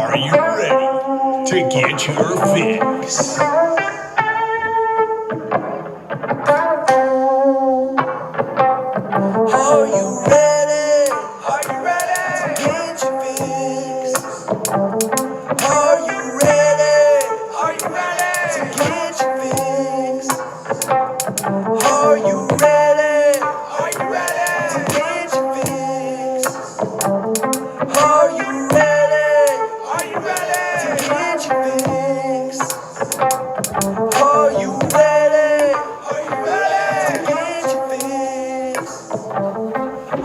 Are you ready to get your fix? Are you ready? Are you ready to get your fix? Are you ready? Are you ready to get your fix? Are you ready? Are you ready to get your fix? Are you ready? Are you ready to get your fix? Are you ready? Are you ready to get your fix?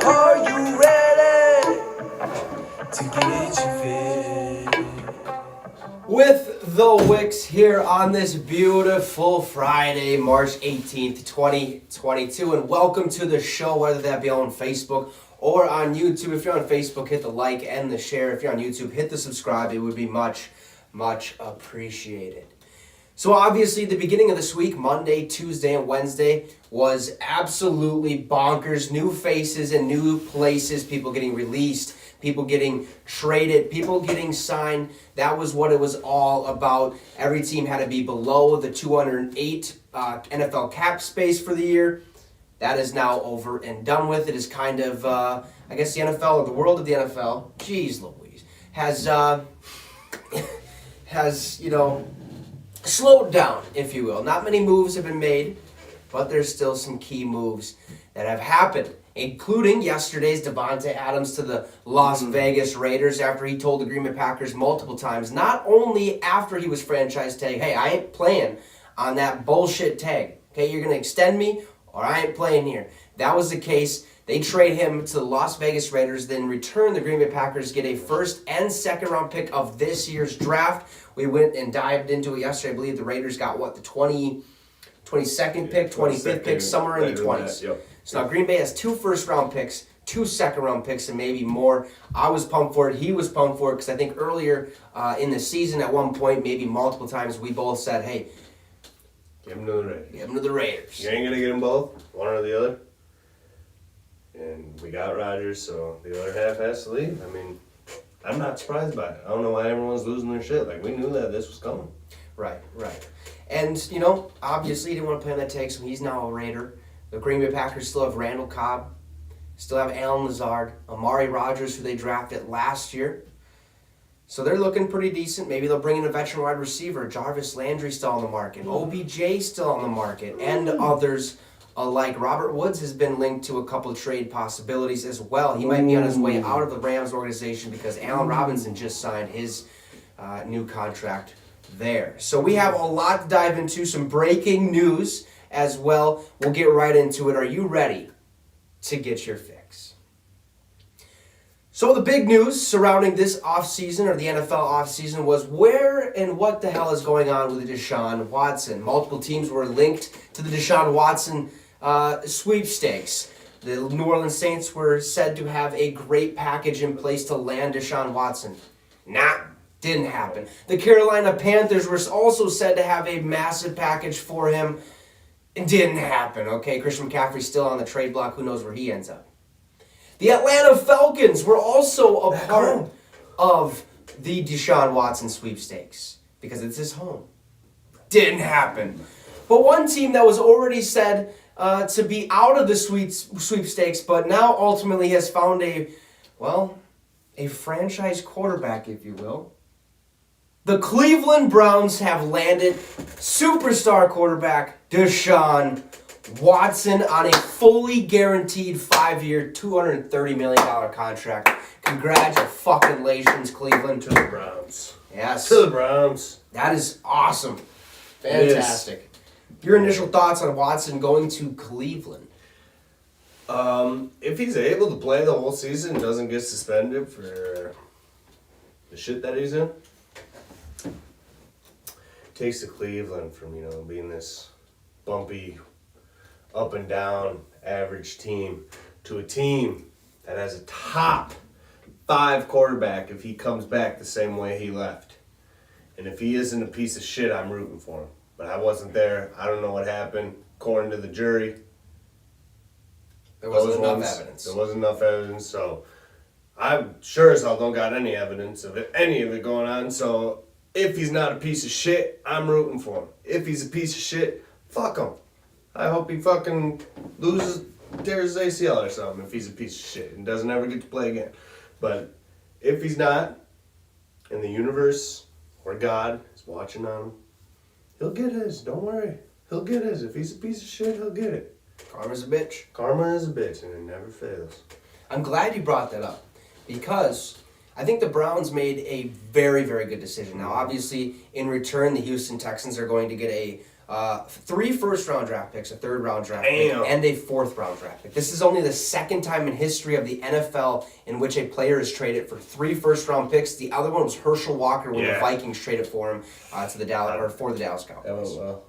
Are you ready to get your fix? With the Wicks here on this beautiful Friday, March 18th, 2022, and welcome to the show, whether that be on Facebook or on YouTube. If you're on Facebook, hit the like and the share. If you're on YouTube, hit the subscribe. It would be much, much appreciated. So obviously the beginning of this week, Monday, Tuesday, and Wednesday, was absolutely bonkers. New faces and new places, people getting released, people getting traded, people getting signed. That was what it was all about. Every team had to be below the 208 NFL cap space for the year. That is now over and done with. It is kind of, I guess the NFL, or the world of the NFL, geez Louise, has, slowed down, if you will. Not many moves have been made, but there's still some key moves that have happened, including yesterday's Devontae Adams to the Las Vegas Raiders after he told the Green Bay Packers multiple times, not only after he was franchise tagged, hey, I ain't playing on that bullshit tag. Okay, you're going to extend me or I ain't playing here. That was the case. They trade him to the Las Vegas Raiders, then return the Green Bay Packers, get a first and second round pick of this year's draft. We went and dived into it yesterday. I believe the Raiders got, the 22nd pick, 25th pick, somewhere in the 20s. Yep. So now Green Bay has 2 first-round picks, 2 second-round picks, and maybe more. I was pumped for it. He was pumped for it because I think earlier in the season at one point, maybe multiple times, we both said, hey, Give him to the Raiders. give him to the Raiders. You ain't going to get them both, one or the other. And we got Rodgers, so the other half has to leave. I mean, I'm not surprised by it. I don't know why everyone's losing their shit. Like, we knew that this was coming. Right. And, obviously he didn't want to play on that tag, so he's now a Raider. The Green Bay Packers still have Randall Cobb, still have Allen Lazard, Amari Rodgers, who they drafted last year. So they're looking pretty decent. Maybe they'll bring in a veteran wide receiver. Jarvis Landry still on the market. OBJ still on the market. And others alike. Robert Woods has been linked to a couple of trade possibilities as well. He might be on his way out of the Rams organization because Allen Robinson just signed his new contract there. So we have a lot to dive into. Some breaking news as well. We'll get right into it. Are you ready to get your fix? So the big news surrounding this offseason, or the NFL offseason, was where and what the hell is going on with Deshaun Watson. Multiple teams were linked to the Deshaun Watson sweepstakes. The New Orleans Saints were said to have a great package in place to land Deshaun Watson. Didn't happen. The Carolina Panthers were also said to have a massive package for him. It didn't happen, okay? Christian McCaffrey's still on the trade block. Who knows where he ends up? The Atlanta Falcons were also a part of the Deshaun Watson sweepstakes because it's his home. Didn't happen. But one team that was already said to be out of the sweepstakes, but now ultimately has found a franchise quarterback, if you will. The Cleveland Browns have landed superstar quarterback Deshaun Watson on a fully guaranteed 5-year, $230 million contract. Congratulations, Cleveland. To the Browns. Yes. To the Browns. That is awesome. Fantastic. Your initial thoughts on Watson going to Cleveland? If he's able to play the whole season and doesn't get suspended for the shit that he's in, takes to Cleveland from, being this bumpy, up and down, average team to a team that has a top 5 quarterback if he comes back the same way he left. And if he isn't a piece of shit, I'm rooting for him. But I wasn't there. I don't know what happened. According to the jury, There wasn't enough evidence. There wasn't enough evidence, so I sure as hell don't got any evidence of any of it going on. So if he's not a piece of shit, I'm rooting for him. If he's a piece of shit, fuck him. I hope he fucking tears his ACL or something if he's a piece of shit and doesn't ever get to play again. But if he's not, and the universe or God is watching on him, he'll get his. Don't worry. He'll get his. If he's a piece of shit, he'll get it. Karma's a bitch. Karma is a bitch and it never fails. I'm glad you brought that up because I think the Browns made a very, very good decision. Now, obviously, in return, the Houston Texans are going to get a 3 first-round draft picks, a third-round draft pick, and a fourth-round draft pick. This is only the second time in history of the NFL in which a player is traded for 3 first-round picks. The other one was Herschel Walker when the Vikings traded for him for the Dallas Cowboys. That went well.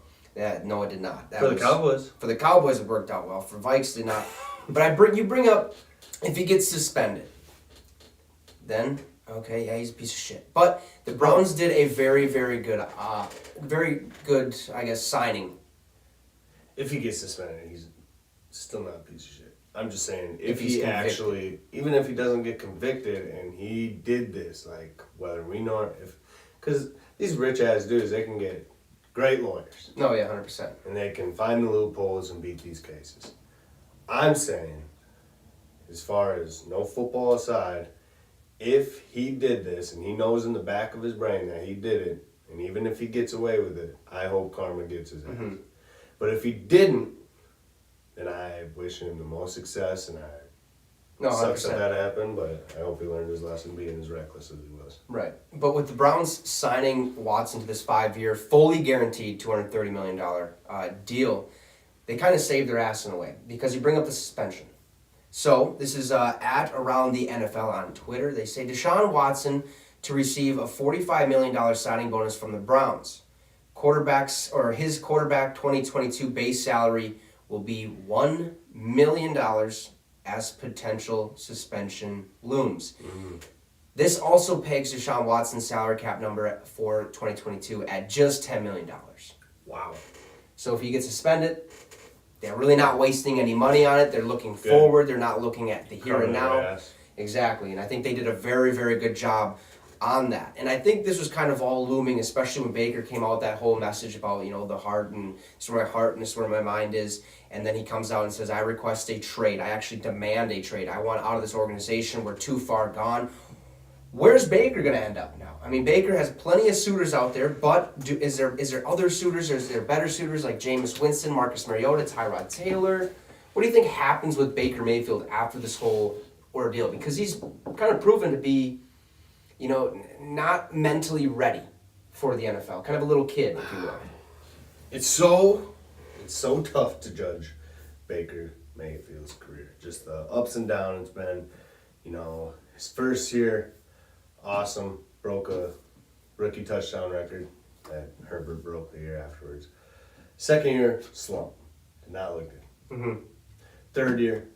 No, it did not. The Cowboys. For the Cowboys, it worked out well. For Vikes, did not. But you bring up if he gets suspended, then okay, yeah, he's a piece of shit. But the Browns did a very, very good, I guess, signing. If he gets suspended, he's still not a piece of shit. I'm just saying, If he's even if he doesn't get convicted and he did this, like, whether we know or because these rich ass dudes, they can get great lawyers. No, yeah, 100%. And they can find the loopholes and beat these cases. I'm saying, as far as no football aside, if he did this and he knows in the back of his brain that he did it, and even if he gets away with it, I hope karma gets his ass. Mm-hmm. But if he didn't, then I wish him the most success, and it sucks that happened, but I hope he learned his lesson being as reckless as he was. Right. But with the Browns signing Watson to this 5-year, fully guaranteed $230 million deal, they kind of saved their ass in a way because you bring up the suspension. So this is at Around the NFL on Twitter. They say Deshaun Watson to receive a $45 million signing bonus from the Browns. His quarterback 2022 base salary will be $1 million as potential suspension looms. Mm-hmm. This also pegs Deshaun Watson's salary cap number for 2022 at just $10 million. Wow. So if he gets suspended, they're really not wasting any money on it. They're looking forward. They're not looking at the here and now. Exactly. And I think they did a very, very good job on that. And I think this was kind of all looming, especially when Baker came out with that whole message about, the heart and this is where my heart and this is where my mind is. And then he comes out and says, I request a trade. I actually demand a trade. I want out of this organization. We're too far gone. Where's Baker going to end up now? I mean, Baker has plenty of suitors out there, but is there other suitors? Or is there better suitors like Jameis Winston, Marcus Mariota, Tyrod Taylor? What do you think happens with Baker Mayfield after this whole ordeal? Because he's kind of proven to be, not mentally ready for the NFL. Kind of a little kid, if you will. It's so tough to judge Baker Mayfield's career. Just the ups and downs. It's been, his first year, awesome. Broke a rookie touchdown record that Herbert broke the year afterwards. Second year, slump. Did not look good. Mm-hmm. Third year,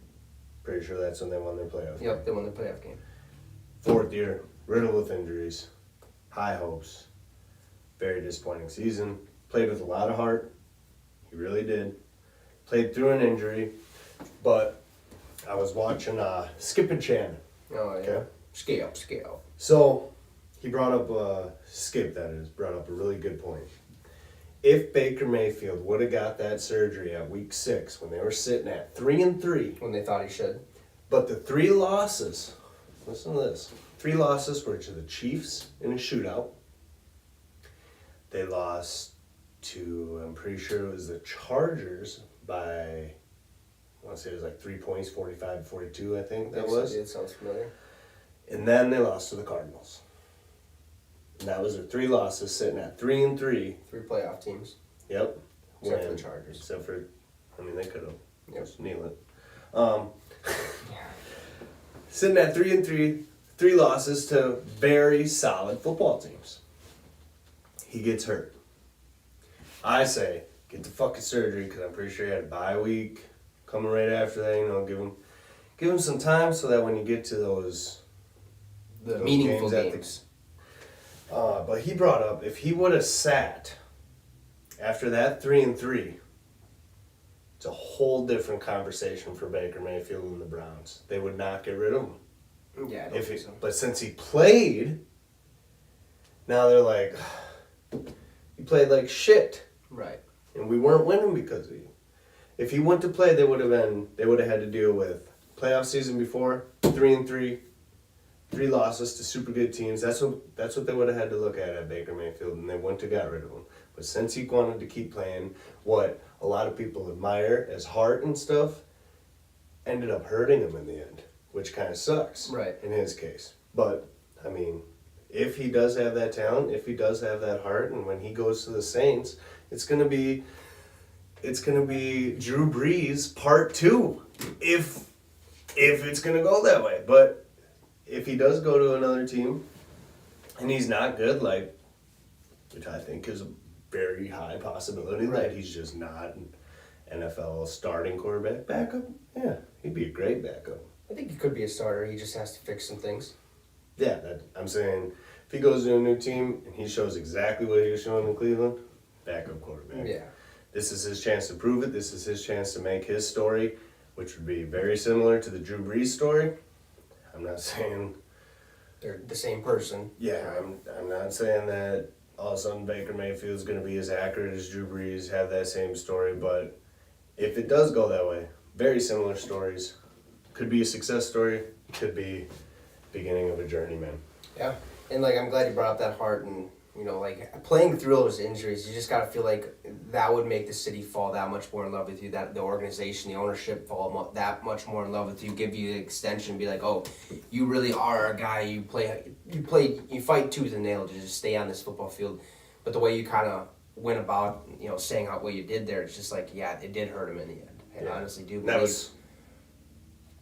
pretty sure that's when they won their playoff game. Yep, they won their playoff game. Fourth year, riddled with injuries, high hopes, very disappointing season. Played with a lot of heart. He really did. Played through an injury, but I was watching Skip and Shannon. Oh, yeah. Okay? Scale. So, he brought up brought up a really good point. If Baker Mayfield would have got that surgery at week 6 when they were sitting at 3-3. When they thought he should. But the 3 losses, listen to this, 3 losses were to the Chiefs in a shootout. They lost to, I'm pretty sure it was the Chargers by, I want to say it was like 3 points, 45-42, I think that was. It sounds familiar. And then they lost to the Cardinals. And that was their 3 losses, sitting at 3-3. 3 playoff teams. Yep. Except for the Chargers. Except for, they could have. Yep. Just kneel it. Sitting at 3-3, 3 losses to very solid football teams. He gets hurt. I say, get the fucking surgery, because I'm pretty sure he had a bye week coming right after that. Give him some time so that when you get to those meaningful games. But he brought up, if he would have sat after that 3-3, it's a whole different conversation for Baker Mayfield and the Browns. They would not get rid of him. Yeah, I don't think so. But since he played, now they're like, he played like shit, Right. and we weren't winning because of you. If he went to play, they would have had to deal with playoff season before 3-3, 3 losses to super good teams. That's what they would have had to look at Baker Mayfield, and they went to got rid of him. But since he wanted to keep playing, what a lot of people admire as heart and stuff, ended up hurting him in the end, which kind of sucks. Right. In his case, but I mean, if he does have that talent, if he does have that heart, and when he goes to the Saints, it's gonna be Drew Brees Part 2, if it's gonna go that way. But if he does go to another team, and he's not good, like, which I think is a very high possibility Right. that he's just not an NFL starting quarterback, backup, yeah, he'd be a great backup. I think he could be a starter. He just has to fix some things. Yeah, I'm saying if he goes to a new team and he shows exactly what he was showing in Cleveland, backup quarterback. Yeah. This is his chance to prove it. This is his chance to make his story, which would be very similar to the Drew Brees story. I'm not saying, They're the same person. yeah, I'm not saying that all of a sudden Baker Mayfield's going to be as accurate as Drew Brees, have that same story, but if it does go that way, very similar stories. Could be a success story, could be beginning of a journey, man. Yeah. And, like, I'm glad you brought up that heart and, you know, like, playing through those injuries, you just got to feel like that would make the city fall that much more in love with you, that the organization, the ownership fall that much more in love with you, give you the extension, be like, oh, you really are a guy, you fight tooth and nail to just stay on this football field. But the way you kind of went about, you know, saying how what you did there, it's just like, yeah, it did hurt him in the end. I honestly do believe. That was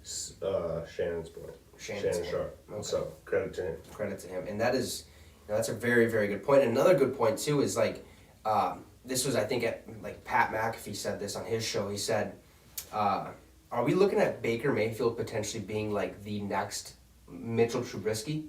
Shannon's point. Shannon's Shannon Sharp. Okay. So credit to him. Credit to him, and that is, you know, that's a very, very good point. And another good point too is like, this was, I think, like Pat McAfee said this on his show. He said, are we looking at Baker Mayfield potentially being like the next Mitchell Trubisky?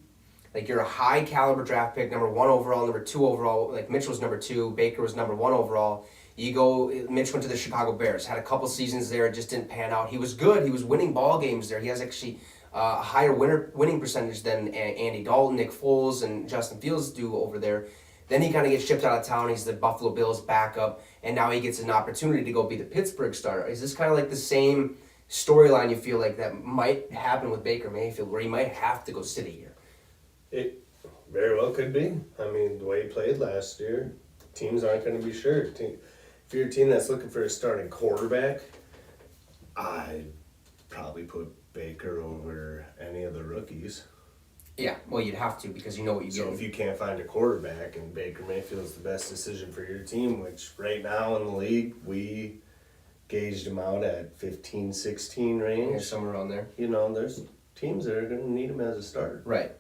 Like, you're a high caliber draft pick, number 1 overall, number 2 overall. Like, Mitch was number 2, Baker was number 1 overall. Mitch went to the Chicago Bears, had a couple seasons there, it just didn't pan out. He was good, he was winning ball games there. He has actually a higher winning percentage than Andy Dalton, Nick Foles, and Justin Fields do over there. Then he kind of gets shipped out of town. He's the Buffalo Bills backup, and now he gets an opportunity to go be the Pittsburgh starter. Is this kind of like the same storyline you feel like that might happen with Baker Mayfield, where he might have to go sit a year? It very well could be. I mean, the way he played last year, teams aren't going to be sure. If you're a team that's looking for a starting quarterback, I'd probably put Baker over any of the rookies. Yeah, well, you'd have to, because you know what you So get. if you can't find a quarterback and Baker Mayfield's the best decision for your team, which right now in the league, we gauged him out at 15, 16 range. Yeah, somewhere around there. You know, there's teams that are going to need him as a starter. Right.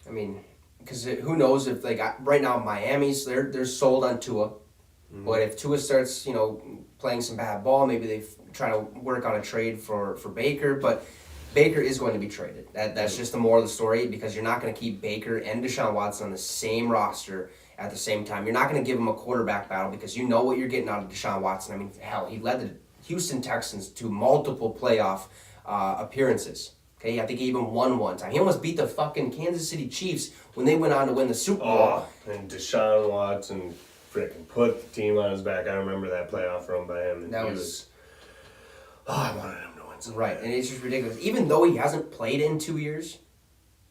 I mean, because who knows if, like, right now Miami's, they're sold on Tua. Mm-hmm. But if Tua starts, you know, playing some bad ball, maybe they try to work on a trade for Baker. But Baker is going to be traded. That's just the moral of the story, because you're not going to keep Baker and Deshaun Watson on the same roster at the same time. You're not going to give him a quarterback battle, because you know what you're getting out of Deshaun Watson. I mean, hell, he led the Houston Texans to multiple playoff appearances. Okay, I think he even won one time. He almost beat the fucking Kansas City Chiefs when they went on to win the Super Bowl. Oh, and Deshaun Watson freaking put the team on his back. I remember that playoff run by him. And That he was I wanted him to win. So right, bad. and it's just ridiculous. Even though he hasn't played in 2 years,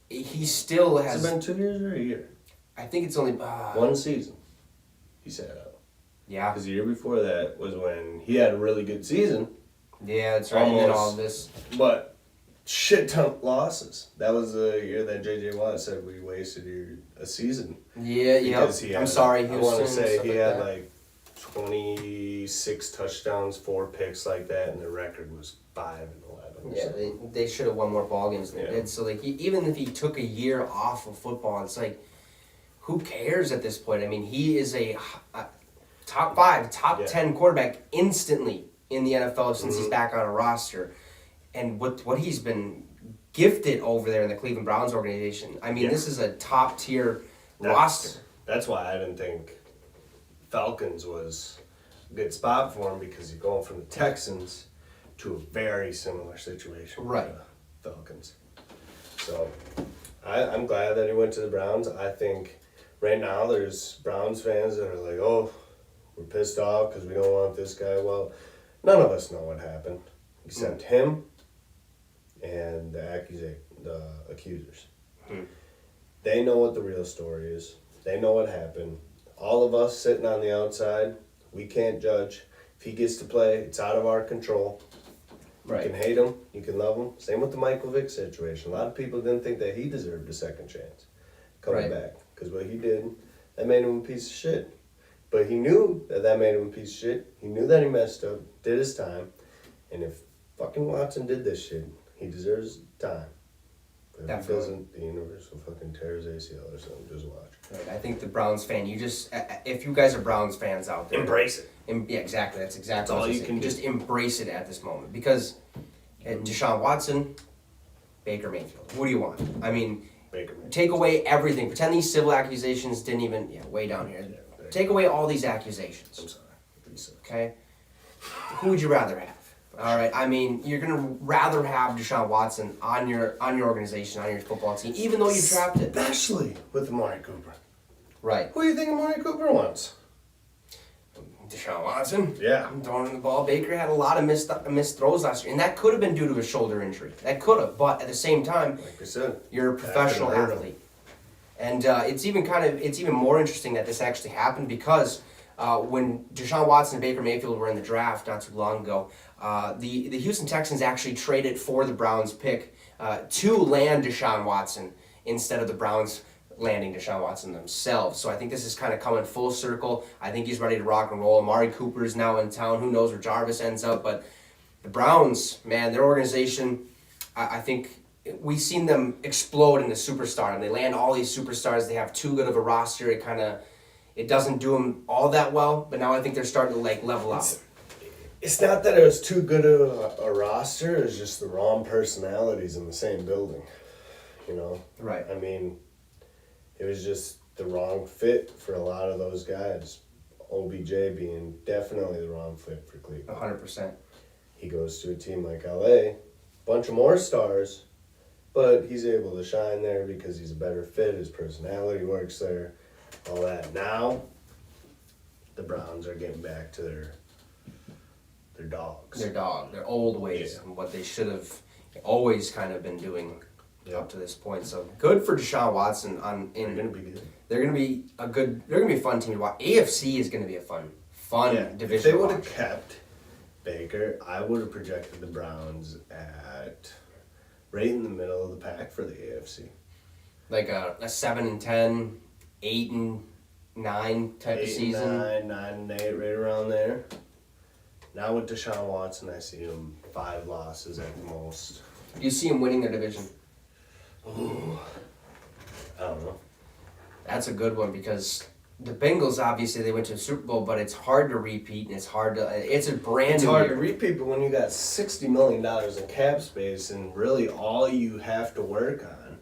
he still Has has. it been 2 years or a year? I think it's only 1 season. He sat out. Yeah, Because the year before that was when he had a really good season, yeah, that's right. And then all Almost. this. but shit ton of losses. That was the year that J.J. Watt said we wasted a season. Yeah, yeah. Because he had, I'm sorry, I want Houston. to say stuff he like had that. like 26 touchdowns, 4 picks like that, and the record was 5-11. Yeah, they should have won more ball games than they Yeah. did. So, like, even if he took a year off of football, it's like, who cares at this point? I mean, he is a top 5, top Yeah. 10 quarterback instantly in the NFL since he's back on a roster. And what he's been gifted over there in the Cleveland Browns organization. I mean, Yeah. this is a top tier roster. That's why I didn't think Falcons was a good spot for him, because he's going from the Texans to a very similar situation Right. with the Falcons. So I'm glad that he went to the Browns. I think right now there's Browns fans that are like, oh, we're pissed off because we don't want this guy. Well, none of us know what happened except him and the accusers. They know what the real story is. They know what happened. All of us sitting on the outside, we can't judge. If he gets to play, it's out of our control. You can hate him, you can love him. Same with the Michael Vick situation. A lot of people didn't think that he deserved a second chance coming back. Because what he did, that made him a piece of shit. But he knew that made him a piece of shit. He knew that he messed up, did his time. And if fucking Watson did this shit, he deserves time. But if he doesn't, the universe will fucking tear his ACL or something. Just watch. Right. I think the Browns fan, if you guys are Browns fans out there, embrace it. Yeah, exactly. That's exactly all what you can do. Just embrace it at this moment. Because Deshaun Watson, Baker Mayfield. What do you want? I mean, take away everything. Pretend these civil accusations didn't even, way down here. Take away all these accusations. I'm sorry. Okay? Who would you rather have? All right. I mean, you're going to rather have Deshaun Watson on your organization, on your football team, even though you drafted. Especially with Amari Cooper. Right. Who do you think Amari Cooper wants? Deshaun Watson. Yeah. Throwing the ball. Baker had a lot of missed throws last year, and that could have been due to a shoulder injury. That could have, but at the same time, like I said, you're a professional athlete, and it's even more interesting that this actually happened because when Deshaun Watson and Baker Mayfield were in the draft not too long ago, the Houston Texans actually traded for the Browns pick to land Deshaun Watson instead of the Browns landing Deshaun Watson themselves. So I think this is kind of coming full circle. I think he's ready to rock and roll. Amari Cooper is now in town. Who knows where Jarvis ends up? But the Browns, man, their organization, I think we've seen them explode into superstar, and they land all these superstars. They have too good of a roster. It doesn't do them all that well, but now I think they're starting to level up. It's not that it was too good of a roster. It's just the wrong personalities in the same building. You know? Right. I mean, it was just the wrong fit for a lot of those guys. OBJ being definitely the wrong fit for Cleveland. 100%. He goes to a team like LA, bunch of more stars, but he's able to shine there because he's a better fit. His personality works there, all that. Now, the Browns are getting back to their dogs. Their old ways, and what they should have always kind of been doing up to this point. So good for Deshaun Watson. They're gonna be good. They're gonna be a fun team to watch. AFC is gonna be a fun division. If they would have kept Baker, I would have projected the Browns at right in the middle of the pack for the AFC. Like a 7-10, 8-9 type of season. 9-8, right around there. Now with Deshaun Watson, I see him 5 losses at the most. You see him winning their division. Ooh. I don't know. That's a good one because the Bengals, obviously, they went to the Super Bowl, but it's hard to repeat, and it's a brand new year. It's hard to repeat, but when you got $60 million in cap space and really all you have to work on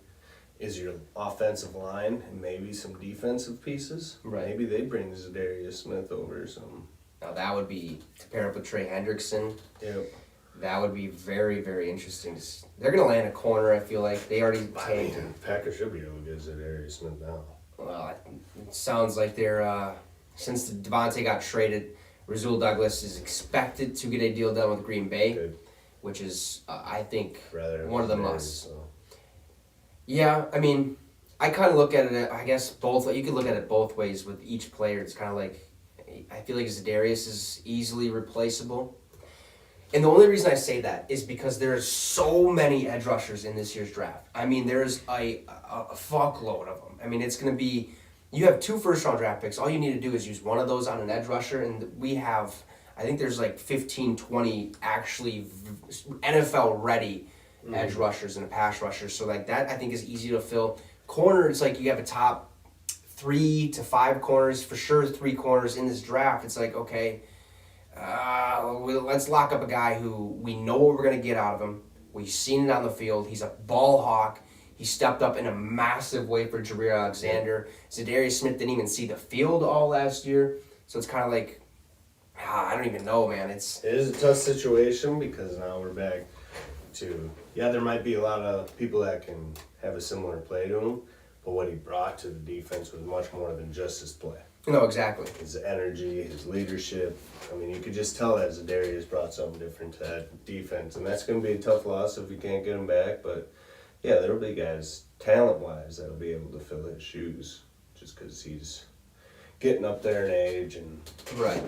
is your offensive line and maybe some defensive pieces. Right. Maybe they bring Zadarius Smith over or something. Now that would be, to pair up with Trey Hendrickson, Yep. that would be very, very interesting. They're going to land a corner, I feel like. They already tanked him. Packers should be able to get Zadarius Smith now. Well, it sounds like they're, since Devontae got traded, Rasul Douglas is expected to get a deal done with Green Bay, Good. which is, I think, Rather one of the Zadarius, musts. so. Yeah, I mean, I kind of look at it, I guess, both. You could look at it both ways with each player. It's kind of like, I feel like Zadarius is easily replaceable. And the only reason I say that is because there's so many edge rushers in this year's draft. I mean, there's a fuckload of them. I mean, it's going to be, you have 2 first-round draft picks. All you need to do is use one of those on an edge rusher, and we have, I think there's like 15, 20 actually NFL-ready edge rushers and a pass rusher. So like that, I think, is easy to fill. Corner, it's like you have a top 3 to 5 corners, for sure 3 corners in this draft. It's like, okay, let's lock up a guy who we know what we're going to get out of him. We've seen it on the field. He's a ball hawk. He stepped up in a massive way for Jareer Alexander. Zadarius Smith didn't even see the field all last year. So it's kind of like, I don't even know, man. It is a tough situation because now we're back too. Yeah, there might be a lot of people that can have a similar play to him, but what he brought to the defense was much more than just his play. No, exactly. His energy, his leadership. I mean, you could just tell that Zadarius brought something different to that defense, and that's going to be a tough loss if we can't get him back. But yeah, there'll be guys, talent-wise, that'll be able to fill his shoes, just because he's getting up there in age and. Right.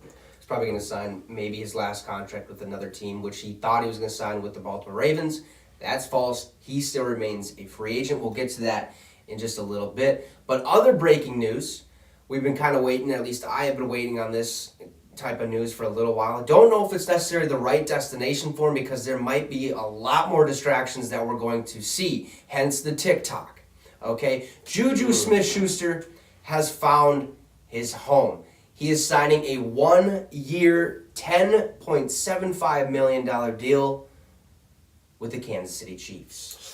He's probably going to sign maybe his last contract with another team, which he thought he was going to sign with the Baltimore Ravens. That's false. He still remains a free agent. We'll get to that in just a little bit. But other breaking news. We've been kind of waiting, at least I have been waiting on this type of news for a little while. Don't know if it's necessarily the right destination for him because there might be a lot more distractions that we're going to see, hence the TikTok. Okay? JuJu Smith-Schuster has found his home. He is signing a 1-year, $10.75 million deal with the Kansas City Chiefs.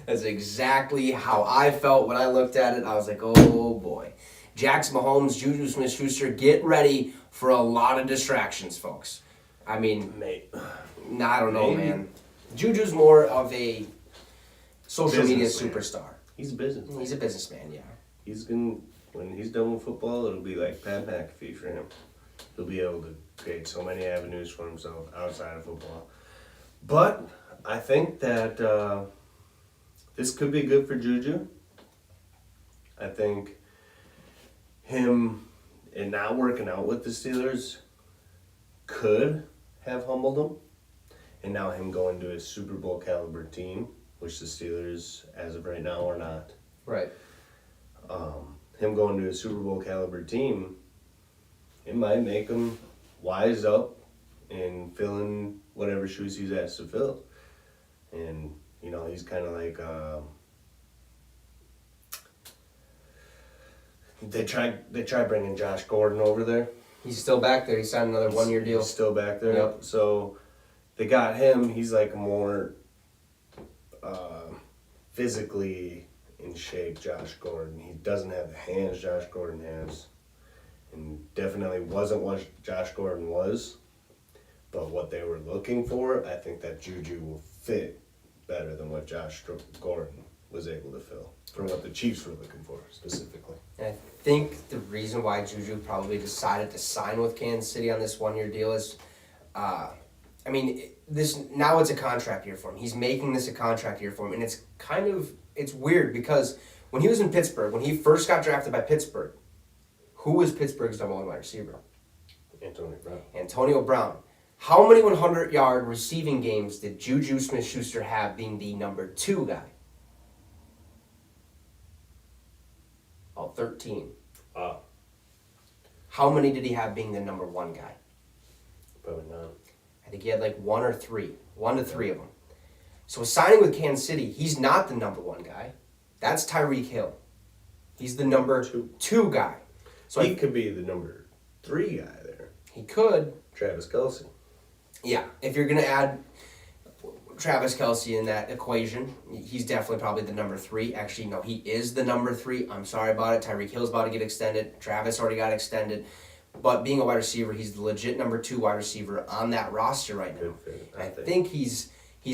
That's exactly how I felt when I looked at it. I was like, oh boy. Jackson Mahomes, JuJu Smith-Schuster, get ready for a lot of distractions, folks. I mean, I don't know, man. JuJu's more of a social media superstar. He's a businessman. He's a businessman, yeah. When he's done with football, it'll be like Pat McAfee for him. He'll be able to create so many avenues for himself outside of football. But I think that this could be good for JuJu. I think him and not working out with the Steelers could have humbled him. And now him going to a Super Bowl caliber team, which the Steelers, as of right now, are not. Right. Him going to a Super Bowl caliber team, it might make him wise up and fill in whatever shoes he's asked to fill. And, you know, he's kind of like, they tried bringing Josh Gordon over there. He's still back there. He signed another 1-year deal. He's still back there. Yep. So they got him. He's like a more physically in shape Josh Gordon. He doesn't have the hands Josh Gordon has. And definitely wasn't what Josh Gordon was. But what they were looking for, I think that JuJu will fit better than what Josh Gordon was able to fill. For what the Chiefs were looking for, specifically. And I think the reason why JuJu probably decided to sign with Kansas City on this 1-year deal is, now it's a contract year for him. He's making this a contract year for him, and it's weird because when he was in Pittsburgh, when he first got drafted by Pittsburgh, who was Pittsburgh's number 1 wide receiver? Antonio Brown. How many 100-yard receiving games did JuJu Smith-Schuster have being the number 2 guy? 13. How many did he have being the number 1 guy? Probably none. I think he had like 1 or 3. 1 to 3 of them. So signing with Kansas City, he's not the number 1 guy. That's Tyreek Hill. He's the number 2 guy. So he could be the number 3 guy there. He could. Travis Kelce. Yeah, if you're going to add Travis Kelce in that equation, he's definitely probably the number 3. Actually, no, he is the number 3. I'm sorry about it. Tyreek Hill's about to get extended. Travis already got extended. But being a wide receiver, he's the legit number 2 wide receiver on that roster right now. I think he's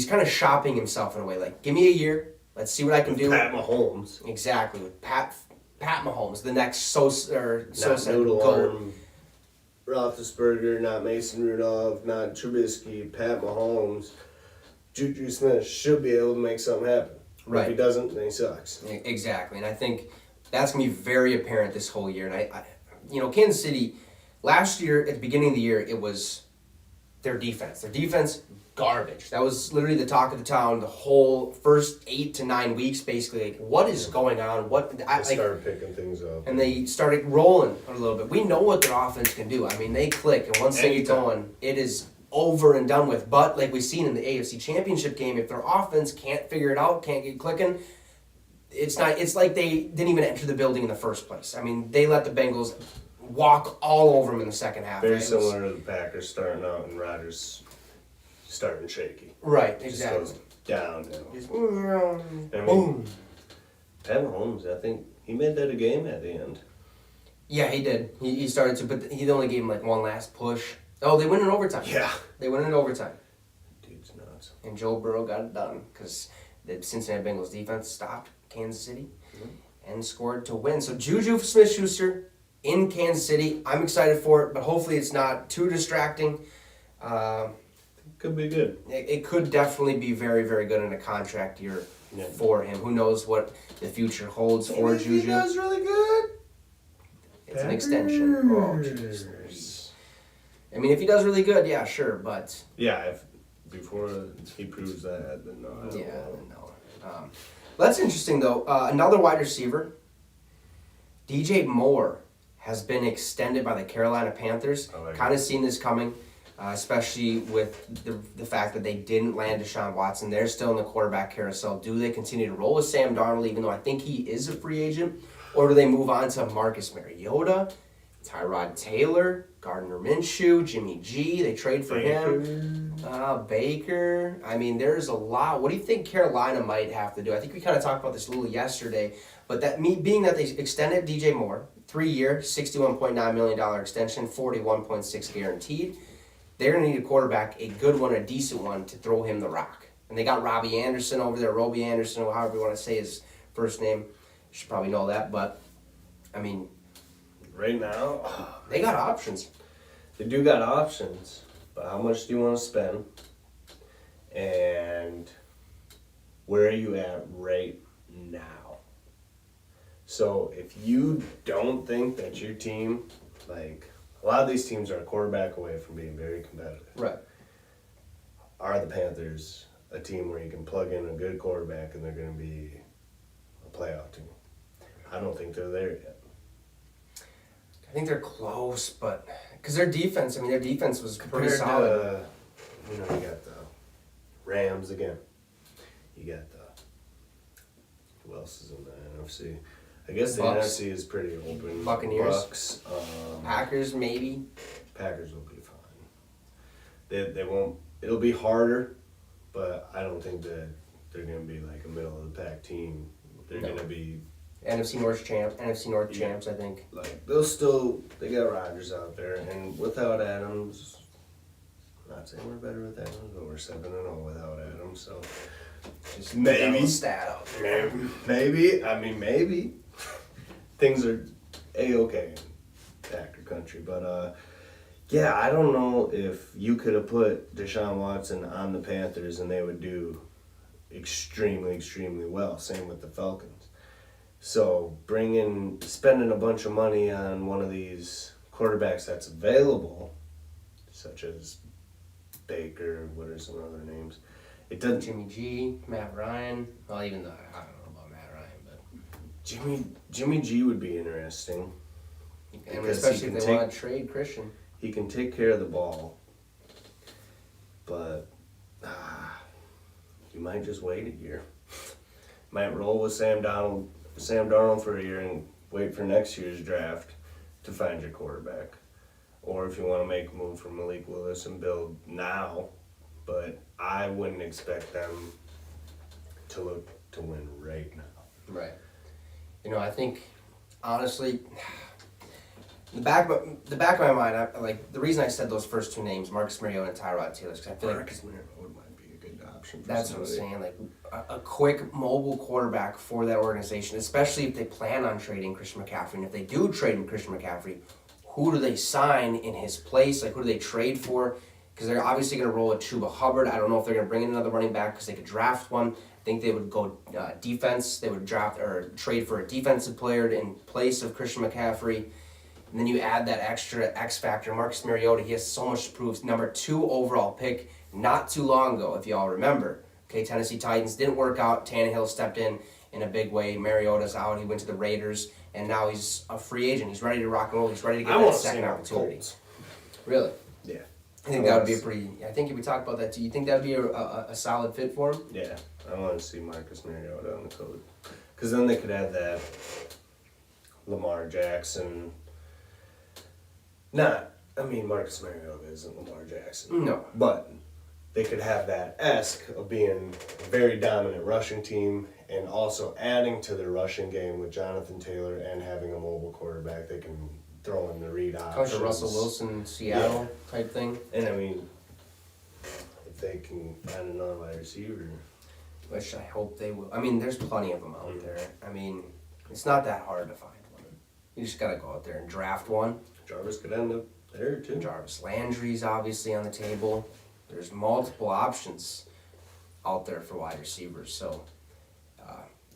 kind of shopping himself in a way. Like, give me a year. Let's see what I can do. Pat Mahomes. Exactly. With Pat Mahomes, the next Sosa Noodle Arm, Roethlisberger, not Mason Rudolph, not Trubisky, Pat Mahomes. JuJu Smith should be able to make something happen. Right. If he doesn't, then he sucks. Exactly. And I think that's going to be very apparent this whole year. And Kansas City, last year, at the beginning of the year, it was their defense. Their defense, garbage. That was literally the talk of the town the whole first 8 to 9 weeks, basically. Like, what is going on? They started picking things up. And they started rolling a little bit. We know what their offense can do. I mean, they click, and once they get going, it is over and done with. But like we've seen in the AFC Championship game, if their offense can't figure it out, can't get clicking, it's like they didn't even enter the building in the first place. I mean, they let the Bengals walk all over them in the second half. Very similar to the Packers starting out and Rodgers starting shaky. Right, exactly. Just goes downhill. Boom. Pat Mahomes, I think he made that a game at the end. Yeah, he did. He started to, but he only gave him like one last push. Oh, they win in overtime. Yeah. They win in overtime. Dude's nuts. And Joe Burrow got it done because the Cincinnati Bengals defense stopped Kansas City and scored to win. So JuJu Smith-Schuster in Kansas City. I'm excited for it, but hopefully it's not too distracting. Could be good. It could definitely be very, very good in a contract year for him. Who knows what the future holds for Maybe JuJu? he does really good. It's an extension. Oh, jeez. I mean, if he does really good, yeah, sure, but... Yeah, if before he proves that, then no. I don't know. No. That's interesting, though. Another wide receiver, DJ Moore, has been extended by the Carolina Panthers. Kind of seen this coming, especially with the fact that they didn't land Deshaun Watson. They're still in the quarterback carousel. Do they continue to roll with Sam Darnold, even though I think he is a free agent? Or do they move on to Marcus Mariota, Tyrod Taylor, Gardner Minshew, Jimmy G? They trade for him. Baker. I mean, there's a lot. What do you think Carolina might have to do? I think we kind of talked about this a little yesterday, but being that they extended DJ Moore, 3-year, $61.9 million extension, $41.6 guaranteed, they're going to need a quarterback, a good one, a decent one, to throw him the rock. And they got Robbie Anderson over there, Roby Anderson, or however you want to say his first name. You should probably know that, but, I mean... Right now... They got options. They do got options, but how much do you want to spend? And where are you at right now? So if you don't think that your team, like a lot of these teams are a quarterback away from being very competitive. Right. Are the Panthers a team where you can plug in a good quarterback and they're going to be a playoff team? I don't think they're there yet. I think they're close, but because their defense was pretty Compared solid. you got the Rams again. You got the who else is in the NFC? I guess the Bucks. NFC is pretty open. Buccaneers. Bucks. Packers, maybe. Packers will be fine. They won't. It'll be harder, but I don't think that they're gonna be like a middle of the pack team. They're gonna be. NFC North champs, I think. Like they got Rodgers out there, and without Adams, I'm not saying we're better with Adams, but we're 7-0 without Adams, so Just maybe stat out there. maybe. I mean, maybe things are a-okay in Packer country, but yeah, I don't know if you could have put Deshaun Watson on the Panthers and they would do extremely, extremely well. Same with the Falcons. So spending a bunch of money on one of these quarterbacks that's available, such as Baker, what are some other names? It doesn't. Jimmy G, Matt Ryan. Well, even though I don't know about Matt Ryan, but Jimmy G would be interesting. and Because especially if they want to trade Christian. He can take care of the ball, but you might just wait a year. Might roll with Sam Darnold for a year and wait for next year's draft to find your quarterback. Or if you want to make a move for Malik Willis and build now, but I wouldn't expect them to look to win right now. Right. I think, honestly, the back of my mind, the reason I said those first two names, Marcus Mariota and Tyrod Taylor, because I feel like Marcus Mariota might be a good option for that's what I'm somebody. saying. Like a quick, mobile quarterback for that organization, especially if they plan on trading Christian McCaffrey. And if they do trade Christian McCaffrey, who do they sign in his place? Like, who do they trade for? Because they're obviously going to roll a Chuba Hubbard. I don't know if they're going to bring in another running back because they could draft one. I think they would go defense. They would draft or trade for a defensive player in place of Christian McCaffrey. And then you add that extra X factor. Marcus Mariota, he has so much to prove. Number 2 overall pick not too long ago, if you all remember. Okay, Tennessee Titans didn't work out. Tannehill stepped in a big way. Mariota's out. He went to the Raiders, and now he's a free agent. He's ready to rock and roll. He's ready to get that second opportunity. Really? Yeah. I think that would be a pretty... I think if we talk about that too, you think that would be a solid fit for him? Yeah, I want to see Marcus Mariota on the code. Because then they could add that Lamar Jackson... Marcus Mariota isn't Lamar Jackson. No. But they could have that esque of being a very dominant rushing team and also adding to their rushing game with Jonathan Taylor and having a mobile quarterback that can throwing the read options. Kind of Russell Wilson, Seattle type thing. And I mean, if they can find another wide receiver. Which I hope they will. I mean, there's plenty of them out there. I mean, it's not that hard to find one. You just got to go out there and draft one. Jarvis could end up there too. Jarvis Landry's obviously on the table. There's multiple options out there for wide receivers. So,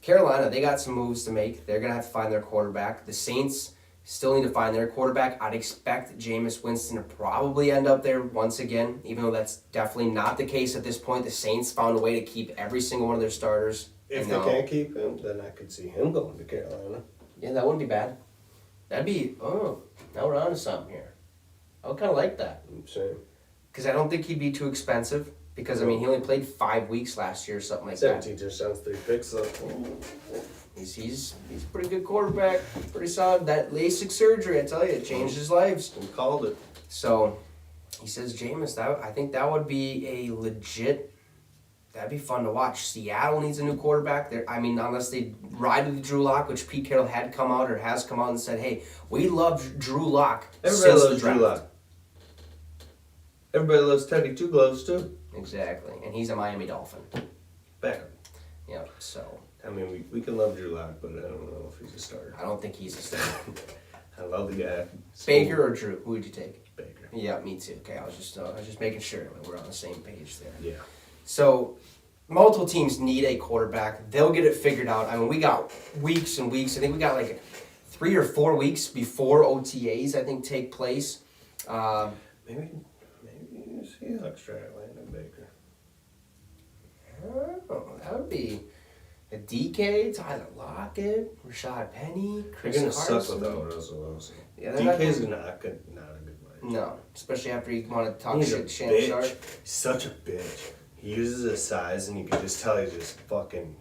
Carolina, they got some moves to make. They're going to have to find their quarterback. The Saints still need to find their quarterback. I'd expect Jameis Winston to probably end up there once again, even though that's definitely not the case at this point. The Saints found a way to keep every single one of their starters. If they can't keep him, then I could see him going to Carolina. Yeah, that wouldn't be bad. That'd be, now we're on to something here. I would kind of like that. Same. Because I don't think he'd be too expensive. Because, I mean, he only played 5 weeks last year or something like 17 touchdowns, 3 picks. So. He's a pretty good quarterback, pretty solid. That LASIK surgery, I tell you, it changed his lives. We called it. So, he says, Jameis, I think that would be a legit, that'd be fun to watch. Seattle needs a new quarterback. I mean, unless they ride with Drew Lock, which Pete Carroll has come out and said, hey, we love Drew Lock. Everybody loves Drew Lock. Everybody loves Teddy Two Gloves, too. Exactly, and he's a Miami Dolphin. Backup. Yeah, so. I mean, we can love Drew Lock, but I don't know if he's a starter. I don't think he's a starter. I love the guy. Baker or Drew? Who would you take? Baker. Yeah, me too. Okay, I was just making sure that we're on the same page there. Yeah. So, multiple teams need a quarterback. They'll get it figured out. I mean, we got weeks and weeks. I think we got like 3 or 4 weeks before OTAs, I think, take place. Maybe Seahawks try Atlanta Baker. Oh, that would be a DK, Tyler Lockett, Rashad Penny, Chris They're going to Carson. suck without Russell Wilson. Yeah, DK's not a good mind. No, especially after he wanted to talk He's shit a to Shannon Sharp. bitch. He's such a bitch. He uses his size, and you can just tell he's just fucking...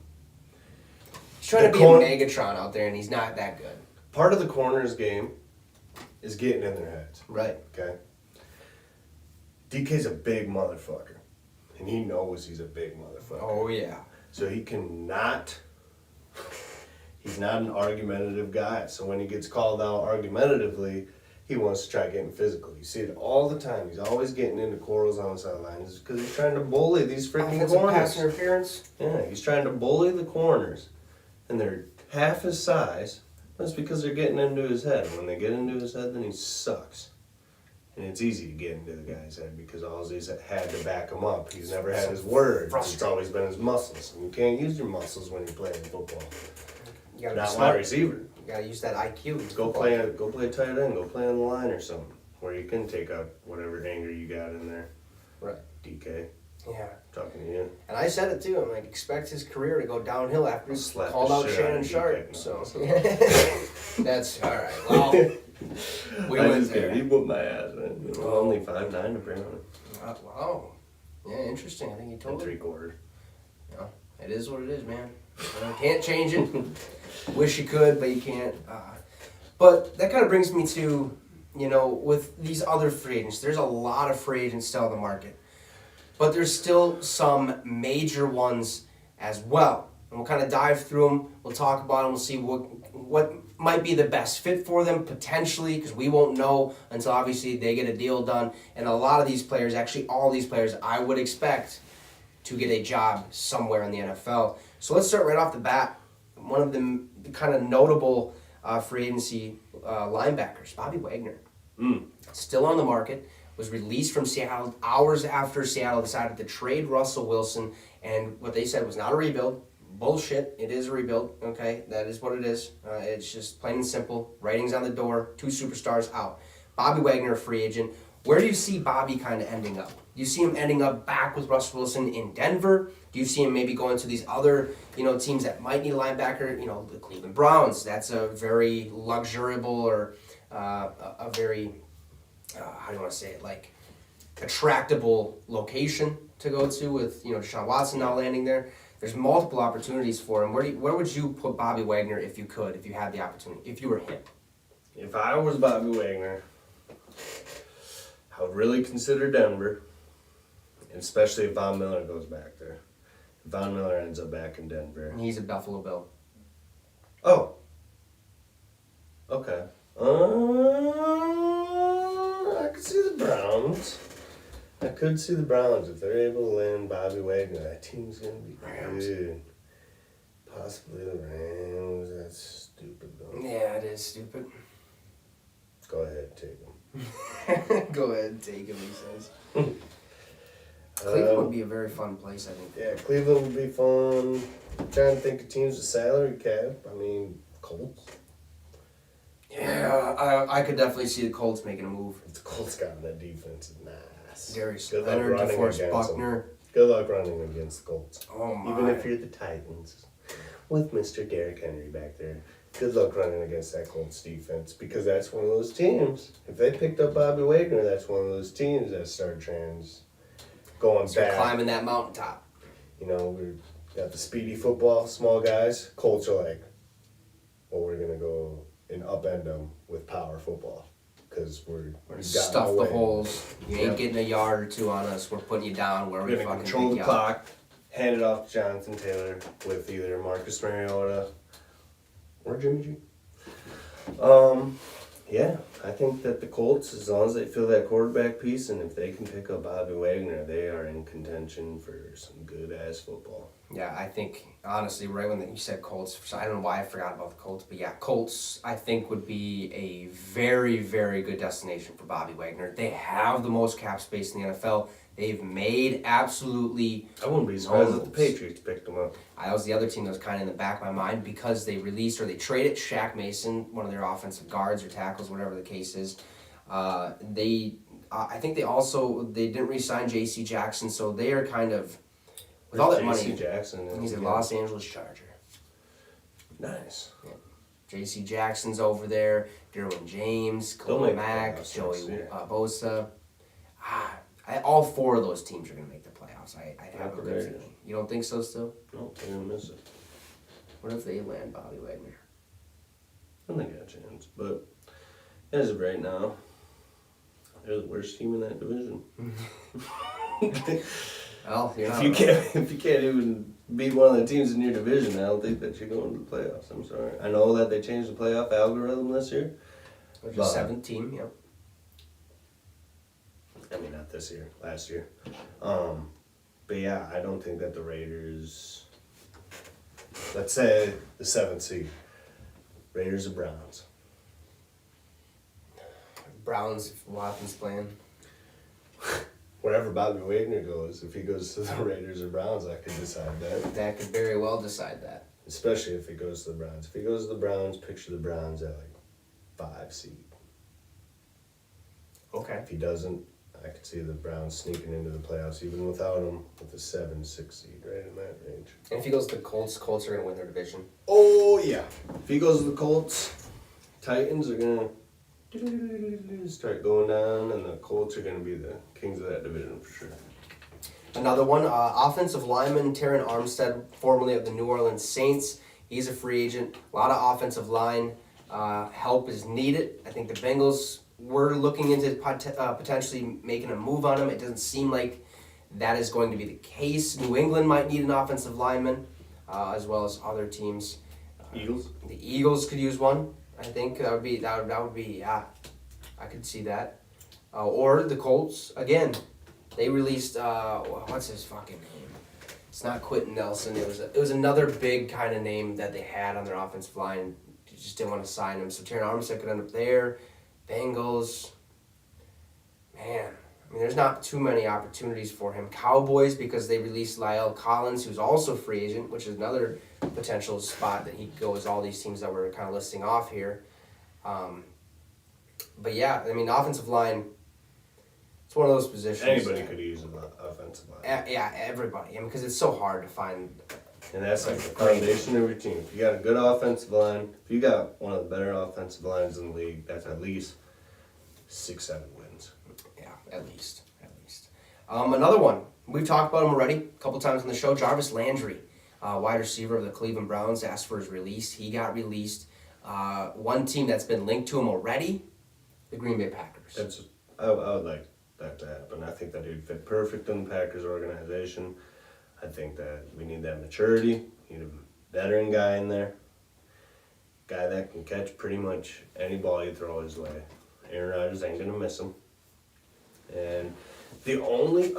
He's trying to be a Megatron out there, and he's not that good. Part of the corner's game is getting in their heads. Right. Okay? DK's a big motherfucker. And he knows he's a big motherfucker. Oh, yeah. So he cannot... He's not an argumentative guy. So when he gets called out argumentatively, he wants to try getting physical. You see it all the time. He's always getting into quarrels on the sidelines because he's trying to bully these freaking Offensive corners. pass interference. Yeah, he's trying to bully the corners. And they're half his size. That's because they're getting into his head. And when they get into his head, then he sucks. And it's easy to get into the guy's head because all he's had to back him up. He's never had his words. It's always been his muscles. And you can't use your muscles when you're playing football. You gotta Not be wide smart. receiver. You gotta use that IQ. Go play tight end. Go play on the line or something where you can take out whatever anger you got in there. Right. DK, Yeah. talking to you. And I said it too. I'm like, expect his career to go downhill after he Slap called the out shit Shannon out of Sharp. DK. So that's all right. Well, we I went just there. kidding. He whooped my ass, man. Only 5'9" apparently. Wow. Yeah, interesting. I think he told me. 3/4. Yeah, it is what it is, man. Can't change it. Wish you could, but you can't. But that kind of brings me to, with these other free agents, there's a lot of free agents still on the market. But there's still some major ones as well. And we'll kind of dive through them. We'll talk about them. We'll see what might be the best fit for them, potentially, because we won't know until, obviously, they get a deal done. And a lot of these players, actually all these players, I would expect to get a job somewhere in the NFL. So let's start right off the bat. One of the kind of notable free agency linebackers, Bobby Wagner. Still on the market, was released from Seattle hours after Seattle decided to trade Russell Wilson, and what they said was not a rebuild. Bullshit. It is a rebuild. Okay, that is what it is. It's just plain and simple. Writing's on the door. 2 superstars out. Bobby Wagner, a free agent. Where do you see Bobby kind of ending up? Do you see him ending up back with Russell Wilson in Denver? Do you see him maybe going to these other, teams that might need a linebacker? The Cleveland Browns. That's a very luxuriable or a very, how do you want to say it, like attractable location to go to with, Deshaun Watson now landing there. There's multiple opportunities for him. Where would you put Bobby Wagner if you had the opportunity, if you were him? If I was Bobby Wagner, I would really consider Denver, especially if Von Miller goes back there. If Von Miller ends up back in Denver. He's a Buffalo Bill. Oh. Okay. I could see the Browns. I could see the Browns if they're able to land Bobby Wagner. That team's gonna be good. Possibly the Rams. That's stupid though. Yeah, it is stupid. Go ahead, take them. Go ahead and take him, he says. Cleveland would be a very fun place, I think. Yeah, Cleveland would be fun. I'm trying to think of teams with salary cap. I mean, Colts. Yeah, I could definitely see the Colts making a move. If the Colts got in that defense, it's nice. Darius Good luck Leonard, running DeForest against Buckner. them. Good luck running against the Colts. Oh my. Even if you're the Titans, with Mr. Derrick Henry back there, good luck running against that Colts defense because that's one of those teams. If they picked up Bobby Wagner, that's one of those teams that start going back. Climbing that mountaintop. You know, we got the speedy football, small guys. Colts are like, well, we're going to go and upend them with power football because we're Stuff the holes. You ain't getting a yard or two on us. We're putting you down where we We're going to fucking control pick the you up. clock, hand it off to Jonathan Taylor with either Marcus Mariota or Jimmy G. Yeah, I think that the Colts, as long as they fill that quarterback piece, and if they can pick up Bobby Wagner, they are in contention for some good-ass football. Yeah, I think, honestly, right when you said Colts, I don't know why I forgot about the Colts, but yeah, Colts, I think, would be a very, very good destination for Bobby Wagner. They have the most cap space in the NFL. They've made absolutely... I wouldn't be surprised if the Patriots picked them up. I was the other team that was kind of in the back of my mind because they released or they traded Shaq Mason, one of their offensive guards or tackles, whatever the case is. I think they didn't re-sign J.C. Jackson, so they are kind of... With all that money... J.C. Jackson. He's a Los Angeles Charger. Nice. Yeah. J.C. Jackson's over there, Derwin James, They'll Khalil make Mack, playoffs Joey next year. Bosa. All four of those teams are going to make the playoffs. I have a good Raiders. feeling. You don't think so still? Nope, they're going to miss it. What if they land Bobby Wagner? I think they got a chance. But as of right now, they're the worst team in that division. Well, you're not If you can't even beat one of the teams in your division, I don't think that you're going to the playoffs. I'm sorry. I know that they changed the playoff algorithm this year. Which But- is 7th team, yeah. I mean, not this year, last year. But yeah, I don't think that the Raiders, let's say the 7th seed, Raiders or Browns. Browns, if Watson's playing. Wherever Bobby Wagner goes, if he goes to the Raiders or Browns, I could decide that. That could very well decide that. Especially if he goes to the Browns. If he goes to the Browns, picture the Browns at like 5 seed. Okay. If he doesn't, I could see the Browns sneaking into the playoffs even without him with a 7-6 seed right in that range. And if he goes to the Colts are going to win their division. Oh yeah. If he goes to the Colts, Titans are gonna start going down, and the Colts are gonna be the kings of that division for sure. Another one, offensive lineman Terran Armstead, formerly of the New Orleans Saints. He's a free agent. A lot of offensive line help is needed. I think the Bengals were looking into potentially making a move on him. It doesn't seem like that is going to be the case. New England might need an offensive lineman, as well as other teams. Eagles? The Eagles could use one. I think that would be I could see that. Or the Colts again. They released what's his fucking name? It's not Quentin Nelson. It was another big kind of name that they had on their offensive line. They just didn't want to sign him. So Terran Armstead could end up there. Bengals. Man, I mean, there's not too many opportunities for him. Cowboys, because they released La'el Collins, who's also a free agent, which is another potential spot that he could go as all these teams that we're kind of listing off here. But yeah, I mean, offensive line, it's one of those positions. Anybody could use an offensive line. Yeah, everybody. I mean, because it's so hard to find. And that's like the foundation of your team. If you got a good offensive line, if you got one of the better offensive lines in the league, that's at least 6-7 wins. Yeah, at least. Another one. We've talked about him already a couple times on the show. Jarvis Landry, wide receiver of the Cleveland Browns, asked for his release. He got released. One team that's been linked to him already, the Green Bay Packers. I would like that to happen. I think that he'd fit perfect in the Packers organization. I think that we need that maturity. We need a veteran guy in there. Guy that can catch pretty much any ball you throw his way. Aaron Rodgers ain't gonna miss him. And the only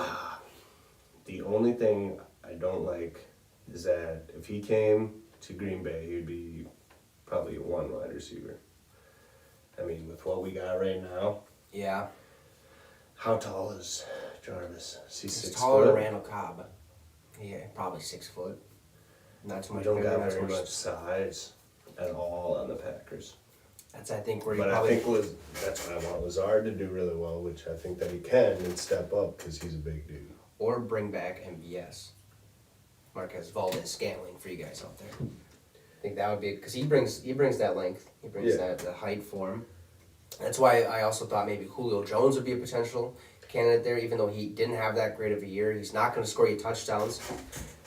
thing I don't like is that if he came to Green Bay, he'd be probably a one wide receiver. I mean, with what we got right now, Yeah. how tall is Jarvis? Is he He's 6 taller than foot? Randall Cobb. Yeah, probably 6 foot. Not too We much don't bigger, got not too very much. much size at all on the Packers. That's, I think, where you But I probably... think that's what I want Lazard to do really well, which I think that he can and step up because he's a big dude. Or bring back MVS. Marquez Valdez-Scantling for you guys out there. I think that would be... Because he brings that length. He brings Yeah. the height for him. That's why I also thought maybe Julio Jones would be a potential candidate there, even though he didn't have that great of a year. He's not going to score you touchdowns.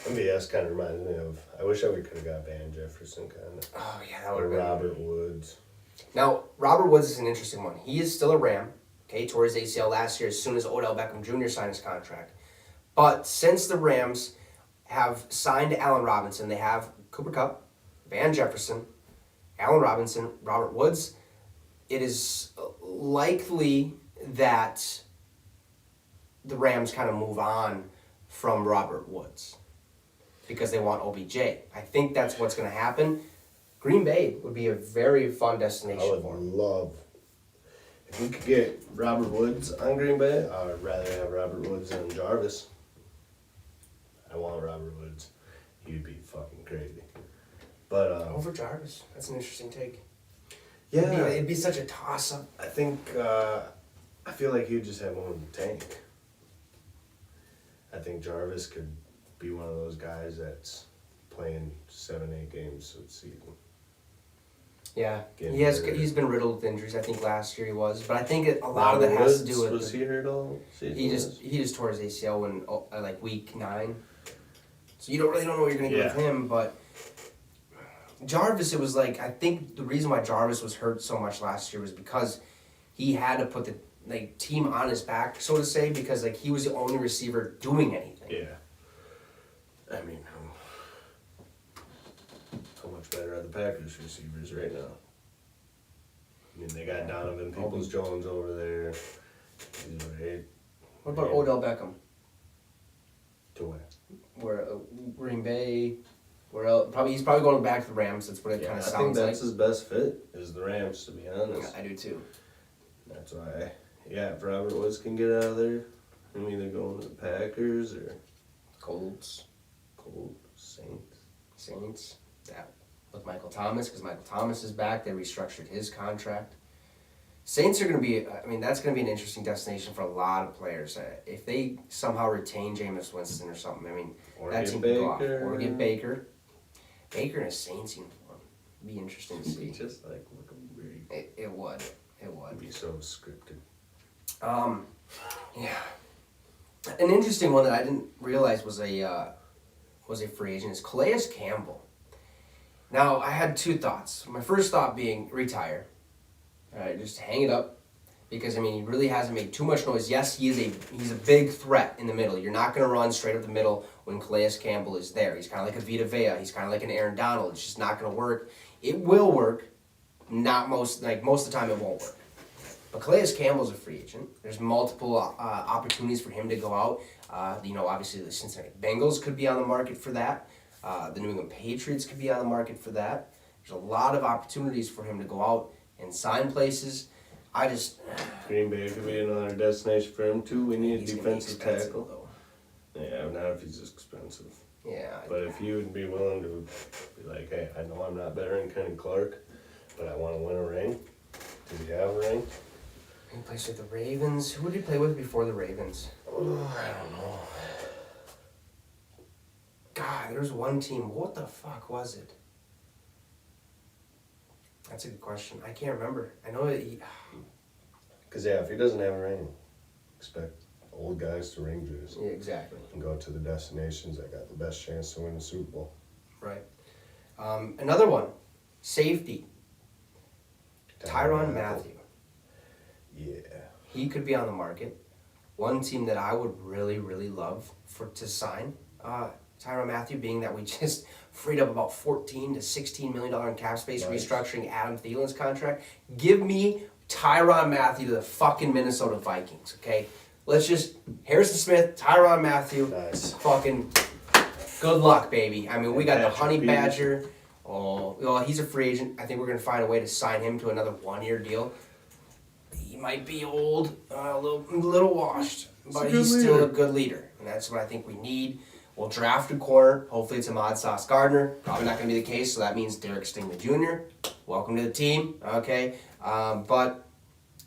MVS kind of reminds me of, I wish we could have got Van Jefferson kind of. Oh, yeah, that would Or have been... Robert Woods. Now, Robert Woods is an interesting one. He is still a Ram. Okay, tore his ACL last year as soon as Odell Beckham Jr. signed his contract. But since the Rams have signed Allen Robinson, they have Cooper Kupp, Van Jefferson, Allen Robinson, Robert Woods. It is likely that the Rams kind of move on from Robert Woods because they want OBJ. I think that's what's going to happen. Green Bay would be a very fun I destination would for him. love, if we could get Robert Woods on Green Bay, I would rather have Robert Woods than Jarvis. I want Robert Woods. He'd be fucking crazy. But, Over Jarvis. That's an interesting take. yeah. It'd be such a toss-up. I think, I feel like he'd just have more in the tank. I think Jarvis could be one of those guys that's playing 7-8 games a season. Yeah, Getting he's hurt. been riddled with injuries. I think last year he was, but I think a lot of that has to do with Was he hurt all season? he just tore his ACL when like week 9, so you don't know what you're gonna get with Yeah. him. But Jarvis, it was like I think the reason why Jarvis was hurt so much last year was because he had to put the team on his back, so to say, because like he was the only receiver doing anything. Yeah. I mean, how much better are the Packers receivers right now? I mean, they got Donovan Peoples-Jones over there. He's great. What about Odell Beckham? To win. Where Green Bay, he's probably going back to the Rams. That's what it Yeah, kind I of think sounds like. that's his best fit, is the Rams, to be honest. I do too. That's why, yeah, if Robert Woods can get out of there, I'm either going to the Packers or Colts, Saints. that with Michael Thomas, because Michael Thomas is back. They restructured his contract. Saints are going to be, that's going to be an interesting destination for a lot of players. If they somehow retain Jameis Winston or something, Or that get team could go off. Baker. Or get Baker. Baker in a Saints uniform. Be interesting to see. Just like looking weird. It would. It would. It'd be so scripted. Yeah. An interesting one that I didn't realize was a free agent is Calais Campbell. Now, I had two thoughts. My first thought being retire. Just hang it up. Because, he really hasn't made too much noise. Yes, he's a big threat in the middle. You're not going to run straight up the middle when Calais Campbell is there. He's kind of like a Vita Vea. He's kind of like an Aaron Donald. It's just not going to work. It will work. Not most of the time it won't work. But Calais Campbell's a free agent. There's multiple opportunities for him to go out. Obviously the Cincinnati Bengals could be on the market for that. The New England Patriots could be on the market for that. There's a lot of opportunities for him to go out and sign places. Green Bay could be another destination for him too. We need a He's gonna be defensive expensive, tackle. though. Yeah, not if he's expensive. Yeah. But if you would be willing to be like, hey, I know I'm not better than Kenny Clark, but I want to win a ring. Does he have a ring? He plays with the Ravens. Who did he play with before the Ravens? Oh, I don't know. God, there was one team. What the fuck was it? That's a good question. I can't remember. I know that he... Because, yeah, if he doesn't have a ring, expect old guys to ring juice Yeah, exactly. and go to the destinations that got the best chance to win the Super Bowl. Right. Another one. Safety. Tyrann Mathieu. Yeah. He could be on the market. One team that I would really, really love to sign Tyrann Mathieu, being that we just freed up about $14 to $16 million in cap space restructuring Adam Thielen's contract. Give me Tyrann Mathieu to the fucking Minnesota Vikings, okay? Let's just, Harrison Smith, Tyrann Mathieu, fucking good luck, baby. I mean, we got the Honey Badger. Oh, well, he's a free agent. I think we're going to find a way to sign him to another one-year deal. He might be old, a little washed, but he's still a good leader, and that's what I think we need. We'll draft a corner. Hopefully it's Ahmad Sauce Gardner. Probably not going to be the case, so that means Derek Stingley Jr. Welcome to the team, okay? But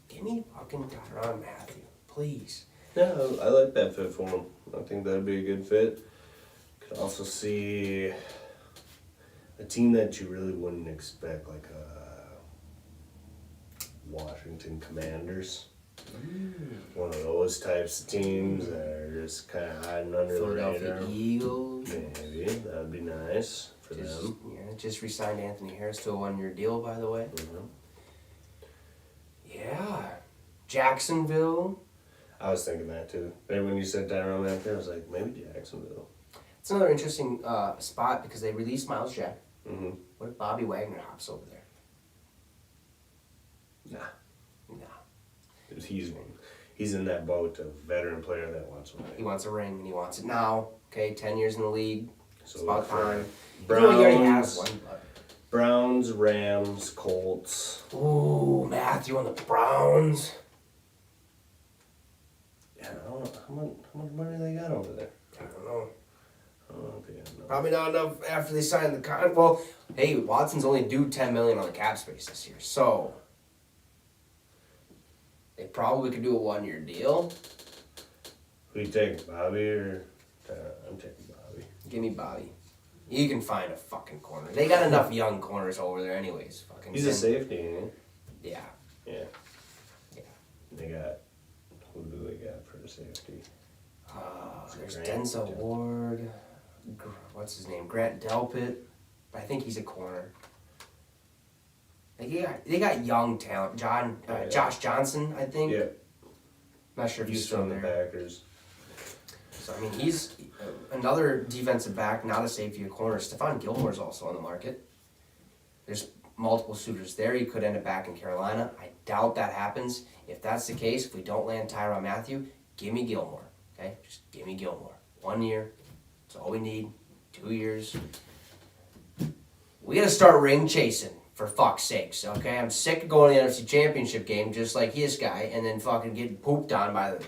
give me fucking Tyrann Mathieu, please. Yeah, I like that fit for him. I think that'd be a good fit. Could also see a team that you really wouldn't expect, like Washington Commanders. One of those types of teams that are just kind of hiding under the radar. Philadelphia Eagles. Maybe that would be nice for them. Yeah, just re-signed Anthony Harris to a one-year deal, by the way. Yeah, Jacksonville. I was thinking that too. And when you said Tyrann Mathieu, I was like, maybe Jacksonville. It's another interesting spot because they released Miles Jack. What if Bobby Wagner hops over there? Nah. Nah. He's in that boat of veteran player that wants a ring. He wants a ring and he wants it now. Okay, 10 years in the league. So it's about time. Browns, He already has one. But... Browns, Rams, Colts. Ooh, Matthew on the Browns. Yeah, I don't know how much money they got over there. I don't know. I don't know if they got enough. Probably not enough after they signed the contract. Well, hey, Watson's only due $10 million on the cap space this year, so they probably could do a one-year deal. Who you taking, Bobby or I'm taking Bobby. Give me Bobby. You can find a fucking corner. They got enough young corners over there, anyways. Fucking. He's a safety, ain't he? Yeah. Yeah. Yeah. They got. Who do they got for the safety? There's Grant? Denzel Ward. What's his name? Grant Delpit. But I think he's a corner. They got young talent. Josh Johnson, I think. Yeah. Not sure if he's still from the there. Packers. So, I mean, he's another defensive back, not a safety, a corner. Stephon Gilmore's also on the market. There's multiple suitors there. He could end up back in Carolina. I doubt that happens. If that's the case, if we don't land Tyrann Mathieu, give me Gilmore. Okay? Just give me Gilmore. 1 year. That's all we need. 2 years. We got to start ring chasing, for fuck's sakes. Okay? I'm sick of going to the NFC Championship game just like this guy and then fucking getting pooped on by the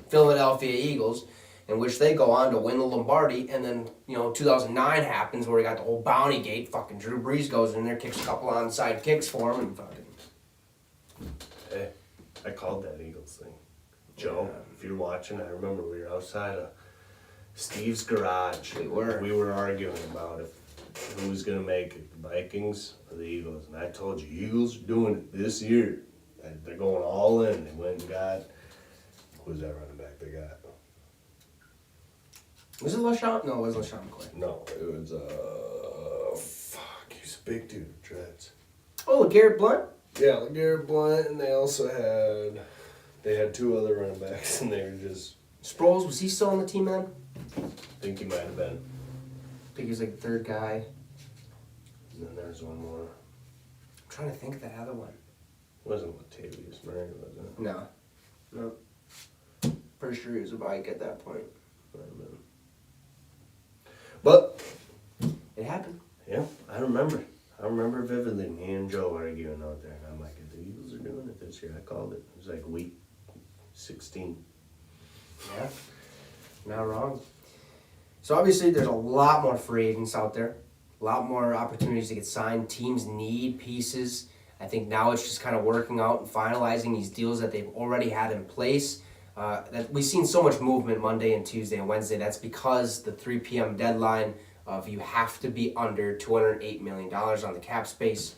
Philadelphia Eagles, in which they go on to win the Lombardi, and then, 2009 happens where we got the whole bounty gate. Fucking Drew Brees goes in there, kicks a couple onside kicks for him, and fucking... Hey, I called that Eagles thing. Joe, if you're watching, I remember we were outside of Steve's garage. We were. We were arguing about who was going to make it, the Vikings or the Eagles. And I told you, Eagles are doing it this year. They're going all in. They went and got... Who's that running back they got? Was it LaShawn? No, it wasn't LaShawn McCoy. No, it was, he's a big dude, dreads. Oh, Garrett Blunt? Yeah, LeGarrette Blunt, and they also had 2 other running backs, and they were just... Sproles, was he still on the team then? I think he might have been. I think he was like the third guy. And then there's one more. I'm trying to think of that other one. It wasn't Latavius Murray, was it? No. Pretty sure he was a bike at that point. Might have been. But, It happened. yeah, I remember. I remember vividly me and Joe arguing out there. And I'm like, if the Eagles are doing it this year, I called it. It was like week 16. Yeah. Not wrong. So obviously there's a lot more free agents out there. A lot more opportunities to get signed. Teams need pieces. I think now it's just kind of working out and finalizing these deals that they've already had in place. That we've seen so much movement Monday and Tuesday and Wednesday. That's because the 3 p.m. deadline of you have to be under $208 million on the cap space.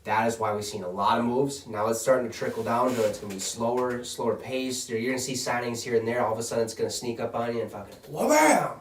That is why we've seen a lot of moves. Now it's starting to trickle down to it's going to be slower pace. You're going to see signings here and there. All of a sudden it's going to sneak up on you and fucking wham!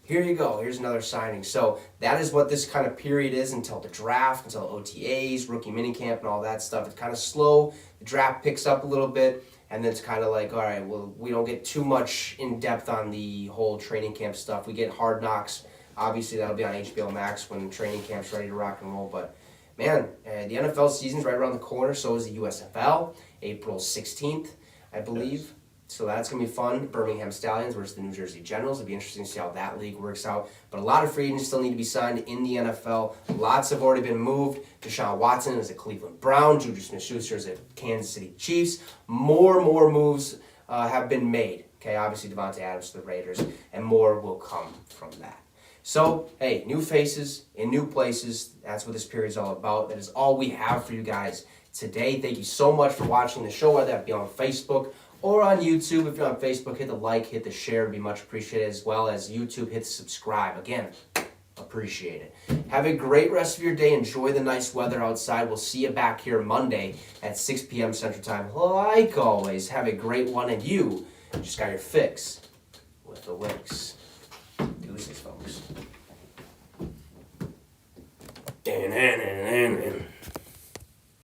Here you go. Here's another signing. So that is what this kind of period is until the draft, until OTAs, rookie minicamp, and all that stuff. It's kind of slow. The draft picks up a little bit. And then it's kind of like, all right, well, we don't get too much in depth on the whole training camp stuff. We get Hard Knocks Obviously, that'll be on HBO Max when training camp's ready to rock and roll. But man, the NFL season's right around the corner. So is the USFL, April 16th, I believe. Yes. So that's going to be fun. Birmingham Stallions versus the New Jersey Generals. It'll be interesting to see how that league works out. But a lot of free agents still need to be signed in the NFL. Lots have already been moved. Deshaun Watson is a Cleveland Brown. JuJu Smith-Schuster is a Kansas City Chiefs. More moves have been made. Okay, obviously Devontae Adams to the Raiders. And more will come from that. So, hey, new faces in new places. That's what this period is all about. That is all we have for you guys today. Thank you so much for watching the show, whether that be on Facebook or on YouTube. If you're on Facebook, hit the like, hit the share. It'd be much appreciated. As well as YouTube, hit the subscribe. Again, appreciate it. Have a great rest of your day. Enjoy the nice weather outside. We'll see you back here Monday at 6 p.m. Central Time. Like always, have a great one. And you just got your fix with the Wicks. Deuces, folks.